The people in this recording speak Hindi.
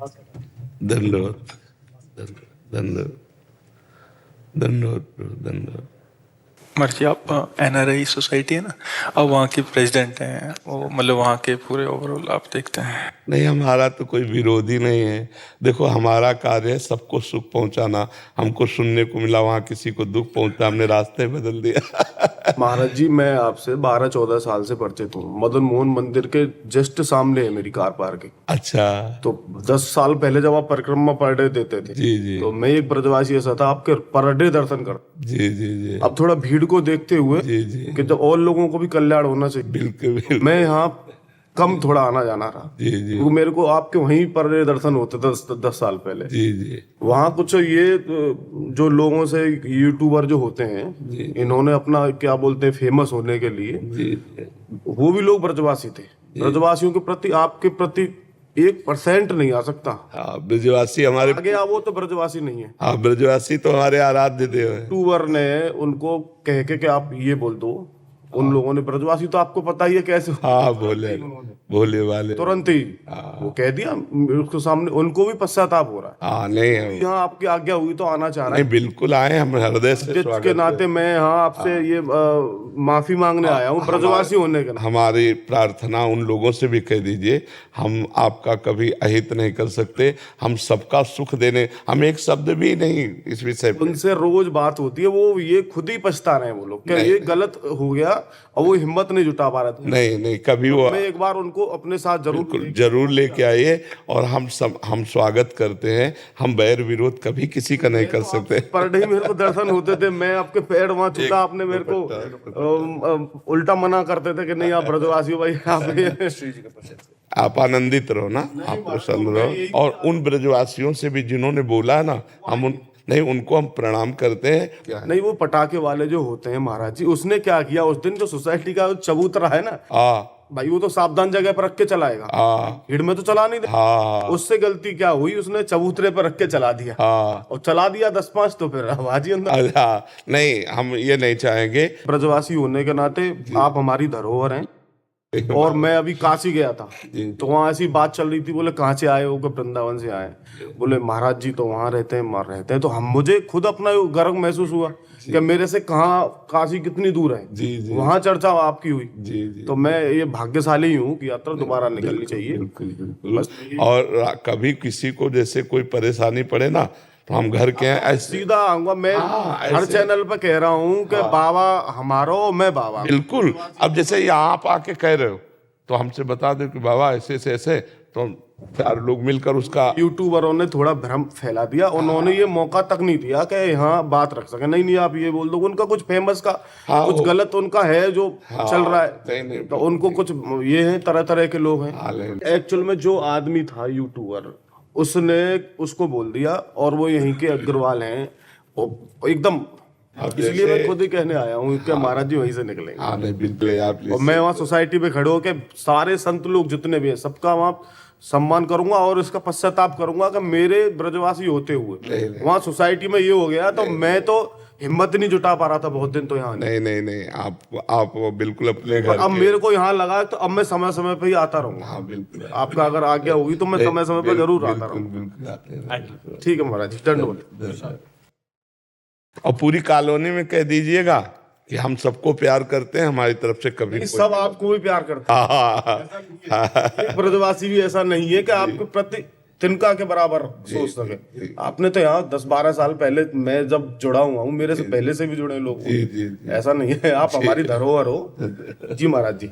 धन्यवाद, धन्यवाद, धन्यवाद, धन्यवाद। मर्जी आप NRI सोसाइटी है ना, अब वहाँ के प्रेसिडेंट हैं वो, मतलब वहाँ के पूरे ओवरऑल आप देखते हैं। नहीं, हमारा तो कोई विरोधी नहीं है। देखो, हमारा कार्य है सबको सुख पहुंचाना। हमको सुनने को मिला वहाँ किसी को दुख पहुंचा, हमने रास्ते बदल दिया। महाराज जी, मैं आपसे 12-14 साल से परिचित हूँ। मदन मोहन मंदिर के जस्ट सामने है मेरी कार पार्किंग। अच्छा। तो 10 साल पहले जब आप परिक्रमा पर डे देते थे, जी जी, तो मैं एक ब्रजवासी ऐसा था, आपके पर डे दर्शन कर। जी जी जी, अब थोड़ा भीड़ को देखते हुए जी जी, कि जब और लोगों को भी कल्याण होना चाहिए, बिल्कुल बिल्कुल, मैं यहाँ कम थोड़ा आना जाना रहा। जी जी, वो मेरे को आपके वहीं पर डे दर्शन होते 10 साल पहले। जी जी, वहाँ कुछ ये जो लोगों से यूट्यूबर जो होते हैं, इन्होंने अपना क्या बोलते हैं फेमस होने के लिए, जी, वो भी लोग ब्रजवासी थे। ब्रजवासियों के प्रति आपके प्रति 1% नहीं आ सकता। हाँ, ब्रजवासी हमारे, आगे वो तो ब्रजवासी नहीं है। हाँ, ब्रजवासी तो हमारे आराध्य देव है। यूट्यूबर ने उनको कह के कि आप ये बोल दो, उन लोगों ने, ब्रजवासी तो आपको पता ही है कैसे, हाँ, भोले वाले, तुरंत ही वो कह दिया उसके सामने। उनको भी पश्चाताप हो रहा है। हाँ, नहीं हम, यहाँ आपकी आज्ञा हुई तो आना चाह रहा नहीं बिल्कुल आए, हम हृदय से है स्वागत के नाते। मैं यहाँ आपसे ये माफी मांगने आया हूँ ब्रजवासी होने के नाते। हमारी प्रार्थना उन लोगों से भी कह दीजिए, हम आपका कभी अहित नहीं कर सकते, हम सबका सुख देने, हम एक शब्द भी नहीं इस विषय पे। उनसे रोज बात होती है, वो ये खुद ही पछता रहे हैं वो लोग, क्या ये गलत हो गया, और वो हिम्मत नहीं जुटा पा रहे थे। नहीं नहीं, कभी वो, मैं एक बार उनको अपने साथ जरूर लेके आइए, और हम स्वागत करते हैं। हम बैर विरोध कभी किसी का नहीं कर सकते। पर डे मेरे को दर्शन होते थे, मैं आपके पैर वहां छूता, आपने मेरे को उल्टा मना करते थे कि नहीं आप ब्रजवासी हो भाई, आप आनंदित रहो ना, आप प्रसन्न रहो। और उन ब्रजवासियों से भी जिन्होंने बोला है ना, नहीं, उनको हम प्रणाम करते हैं। नहीं, वो पटाखे वाले जो होते हैं महाराज जी, उसने क्या किया उस दिन, जो सोसाइटी का चबूतरा है ना, भाई वो तो सावधान जगह पर रख के चलाएगा, भीड़ में तो चला नहीं दे। उससे गलती क्या हुई, उसने चबूतरे पर रख के चला दिया, और चला दिया 10-5, तो फिर आवाज ही अंदर। नहीं, हम ये नहीं चाहेंगे। ब्रजवासी होने के नाते आप हमारी धरोहर हैं। और मैं अभी काशी गया था, तो वहाँ ऐसी बात चल रही थी, बोले कहाँ से आए हो, कि वृंदावन से आए। बोले महाराज जी तो वहाँ रहते हैं, तो हम, मुझे खुद अपना गर्व महसूस हुआ कि मेरे से कहाँ काशी कितनी दूर है। जी जी, वहाँ चर्चा आपकी हुई। जी जी, तो मैं ये भाग्यशाली हूँ कि यात्रा दोबारा निकलनी चाहिए। बिल्कुल। और कभी किसी को जैसे कोई परेशानी पड़े ना, तो हम घर के हैं, सीधा आऊंगा मैं। हर चैनल पे कह रहा हूँ कि बाबा हमारा, मैं बाबा। बिल्कुल। अब जैसे यहाँ आप आके कह रहे हो, तो हमसे बता दो कि बाबा ऐसे से ऐसे, तो 4 लोग मिलकर उसका। यूट्यूबरों ने थोड़ा भ्रम फैला दिया, उन्होंने ये मौका तक नहीं दिया कि यहाँ बात रख सके। नहीं आप ये बोल दो, उनका कुछ फेमस का कुछ गलत उनका है जो चल रहा है, तो उनको कुछ ये है, तरह तरह के लोग हैं। एक्चुअल में जो आदमी था यूट्यूबर, उसने उसको बोल दिया, और वो यहीं के अग्रवाल हैं एकदम। इसलिए मैं खुद ही कहने आया हूँ कि महाराज जी वहीं से निकलेंगे। बिल्कुल। और मैं वहाँ सोसाइटी पे खड़े होकर सारे संत लोग जितने भी हैं, सबका वहाँ सम्मान करूंगा, और इसका पश्चाताप करूंगा कि मेरे ब्रजवासी होते हुए वहाँ सोसाइटी में ये हो गया। तो मैं तो हिम्मत नहीं जुटा पा रहा था बहुत दिन, तो यहाँ नहीं, आप बिल्कुल अपने घर। अब मेरे को यहाँ लगा, तो अब मैं समय समय पे ही आता रहूंगा। हाँ, बिल्कुल। आपका अगर आज्ञा होगी तो मैं समय समय पे जरूर आता रहूंगा। बिल्कुल। ठीक है महाराज जी, दंडवत। और पूरी कॉलोनी में कह दीजिएगा कि हम सबको प्यार करते हैं, हमारी तरफ से कभी सब आपको भी प्यार करते हैं। ब्रजवासी भी ऐसा नहीं है कि आपके प्रति तिनका के बराबर सोच सके। आपने तो यहाँ 10-12 साल पहले, मैं जब जुड़ा हुआ हूँ, मेरे से पहले से भी जुड़े लोग, ऐसा नहीं है। आप हमारी धरोहर हो। जी महाराज जी।